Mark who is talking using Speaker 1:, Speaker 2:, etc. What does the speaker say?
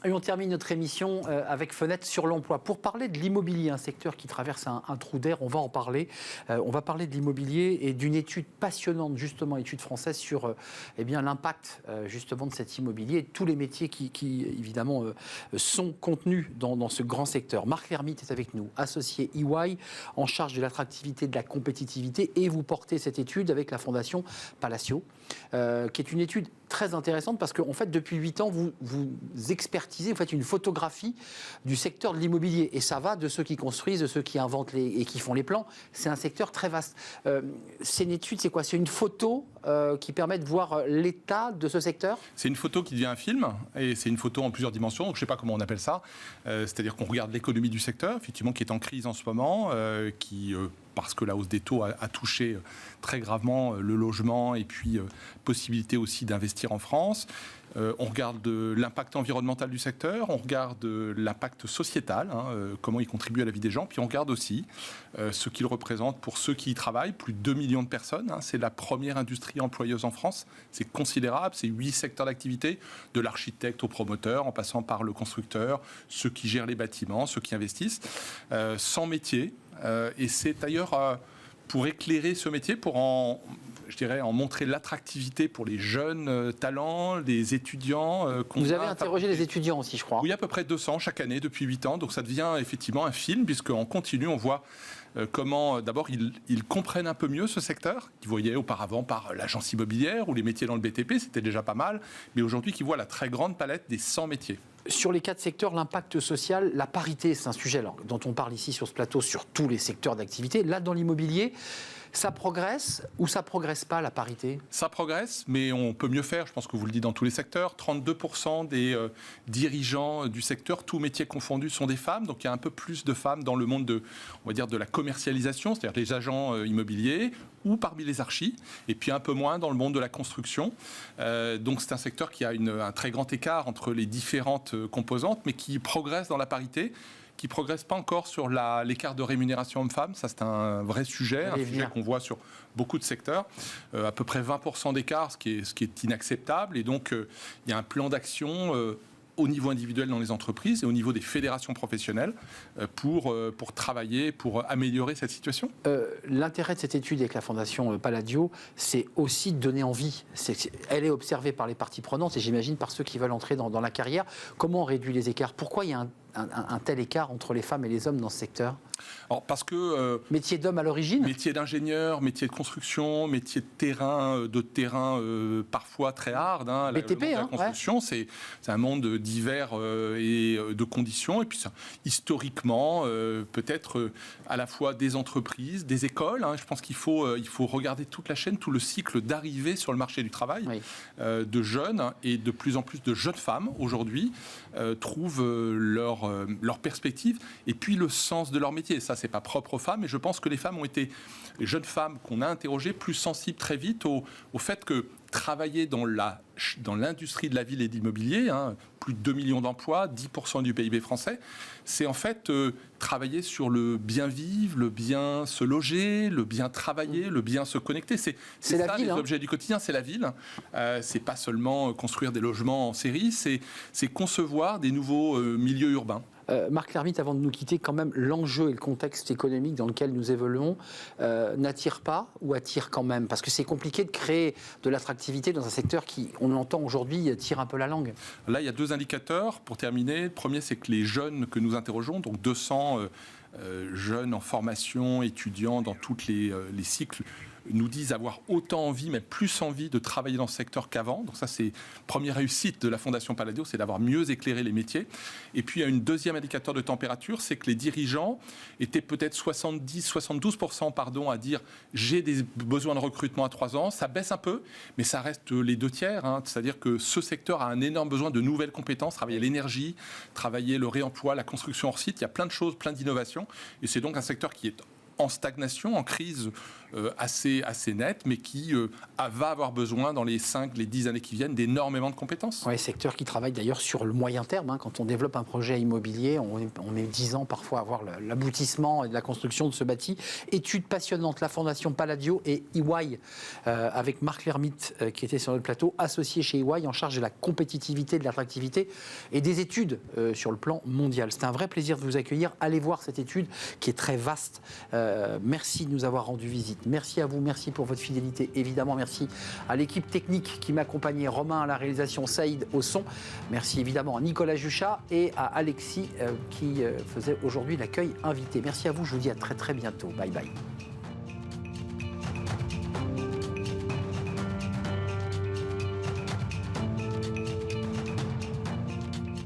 Speaker 1: Et on termine notre émission avec Fenêtre sur l'emploi. Pour parler de l'immobilier, un secteur qui traverse un trou d'air, on va en parler. On va parler de l'immobilier et d'une étude passionnante, justement, étude française sur l'impact justement de cet immobilier et tous les métiers qui évidemment, sont contenus dans ce grand secteur. Marc Lermite est avec nous, associé EY, en charge de l'attractivité, de la compétitivité, et vous portez cette étude avec la Fondation Palacio, qui est une étude très intéressante parce qu'en fait, depuis 8 ans, vous expertisez, vous faites une photographie du secteur de l'immobilier. Et ça va de ceux qui construisent, de ceux qui inventent et qui font les plans. C'est un secteur très vaste. C'est une étude, c'est quoi? C'est une photo qui permet de voir l'état de ce secteur? C'est
Speaker 2: une photo qui devient un film, et c'est une photo en plusieurs dimensions. Donc, je ne sais pas comment on appelle ça. C'est-à-dire qu'on regarde l'économie du secteur, effectivement, qui est en crise en ce moment, parce que la hausse des taux a touché très gravement le logement et puis possibilité aussi d'investir en France. On regarde l'impact environnemental du secteur, on regarde l'impact sociétal, comment il contribue à la vie des gens, puis on regarde aussi ce qu'il représente pour ceux qui y travaillent, plus de 2 millions de personnes. C'est la première industrie employeuse en France, c'est considérable, c'est 8 secteurs d'activité, de l'architecte au promoteur, en passant par le constructeur, ceux qui gèrent les bâtiments, ceux qui investissent, 100 métiers. Et c'est d'ailleurs pour éclairer ce métier, pour en montrer l'attractivité pour les jeunes talents, les étudiants.
Speaker 1: Vous avez interrogé les étudiants aussi, je crois.
Speaker 2: Oui, à peu près 200 chaque année depuis 8 ans. Donc ça devient effectivement un film, puisqu'en continu, on voit comment, d'abord, ils comprennent un peu mieux ce secteur, qu'ils voyaient auparavant par l'agence immobilière ou les métiers dans le BTP, c'était déjà pas mal, mais aujourd'hui, qu'ils voient la très grande palette des 100 métiers.
Speaker 1: Sur les 4 secteurs, l'impact social, la parité, c'est un sujet dont on parle ici sur ce plateau, sur tous les secteurs d'activité. Là, dans l'immobilier, ça progresse ou ça progresse pas, la parité? Ça progresse, mais on peut mieux faire. Je pense que vous le dites dans tous les secteurs. 32% des dirigeants du secteur, tous métiers confondus, sont des femmes. Donc il y a un peu plus de femmes dans le monde de la commercialisation, c'est-à-dire les agents immobiliers ou parmi les archis, et puis un peu moins dans le monde de la construction. Donc c'est un secteur qui a un très grand écart entre les différentes composantes, mais qui progresse dans la parité, qui ne progresse pas encore sur l'écart de rémunération homme-femme. Ça, c'est un vrai sujet, un sujet qu'on voit sur beaucoup de secteurs. À peu près 20% d'écart, ce qui est inacceptable. Et donc, il y a un plan d'action au niveau individuel dans les entreprises et au niveau des fédérations professionnelles pour travailler, pour améliorer cette situation. L'intérêt de cette étude avec la Fondation Palladio, c'est aussi de donner envie. Elle est observée par les parties prenantes et j'imagine par ceux qui veulent entrer dans la carrière. Comment on réduit les écarts? Pourquoi il y a un tel écart entre les femmes et les hommes dans ce secteur?
Speaker 2: Alors parce que
Speaker 1: métier d'homme à l'origine,
Speaker 2: métier d'ingénieur, métier de construction, métier de terrain parfois très hard.
Speaker 1: BTP,
Speaker 2: la construction, c'est un monde divers et de conditions. Et puis ça, historiquement, peut-être à la fois des entreprises, des écoles. Je pense qu'il faut regarder toute la chaîne, tout le cycle d'arrivée sur le marché du travail de jeunes, et de plus en plus de jeunes femmes aujourd'hui trouvent leur perspective et puis le sens de leur métier. Ça, c'est pas propre aux femmes, mais je pense que les femmes ont été, les jeunes femmes qu'on a interrogées, plus sensibles très vite au fait que travailler dans l'industrie de la ville et de l'immobilier, plus de 2 millions d'emplois, 10% du PIB français, c'est en fait travailler sur le bien vivre, le bien se loger, le bien travailler, le bien se connecter. C'est ça les objets du quotidien, c'est la ville. C'est pas seulement construire des logements en série, c'est concevoir des nouveaux milieux urbains.
Speaker 1: Marc Lermite, avant de nous quitter, quand même, l'enjeu et le contexte économique dans lequel nous évoluons n'attire pas ou attire quand même? Parce que c'est compliqué de créer de l'attractivité dans un secteur qui, on l'entend aujourd'hui, tire un peu la langue.
Speaker 2: Là, il y a 2 indicateurs pour terminer. Le premier, c'est que les jeunes que nous interrogeons, donc 200 jeunes en formation, étudiants dans tous les cycles, nous disent avoir autant envie, même plus envie de travailler dans ce secteur qu'avant. Donc ça, c'est la première réussite de la Fondation Palladio, c'est d'avoir mieux éclairé les métiers. Et puis, il y a un deuxième indicateur de température, c'est que les dirigeants étaient peut-être 72% à dire « j'ai des besoins de recrutement à 3 ans ». Ça baisse un peu, mais ça reste les 2 tiers. C'est-à-dire que ce secteur a un énorme besoin de nouvelles compétences, travailler l'énergie, travailler le réemploi, la construction hors site. Il y a plein de choses, plein d'innovations. Et c'est donc un secteur qui est en stagnation, en crise assez nette, mais qui va avoir besoin dans les 5, les 10 années qui viennent d'énormément de compétences.
Speaker 1: Oui, secteur qui travaille d'ailleurs sur le moyen terme. Hein. Quand on développe un projet immobilier, on met 10 ans parfois à voir l'aboutissement et de la construction de ce bâti. Étude passionnante, la Fondation Palladio et EY, avec Marc Lermite qui était sur notre plateau, associé chez EY en charge de la compétitivité, de l'attractivité et des études sur le plan mondial. C'était un vrai plaisir de vous accueillir. Allez voir cette étude qui est très vaste. Merci de nous avoir rendu visite. Merci à vous, merci pour votre fidélité. Évidemment, merci à l'équipe technique qui m'accompagnait, Romain à la réalisation, Saïd au son. Merci évidemment à Nicolas Juchat et à Alexis qui faisait aujourd'hui l'accueil invité. Merci à vous, je vous dis à très très bientôt. Bye bye.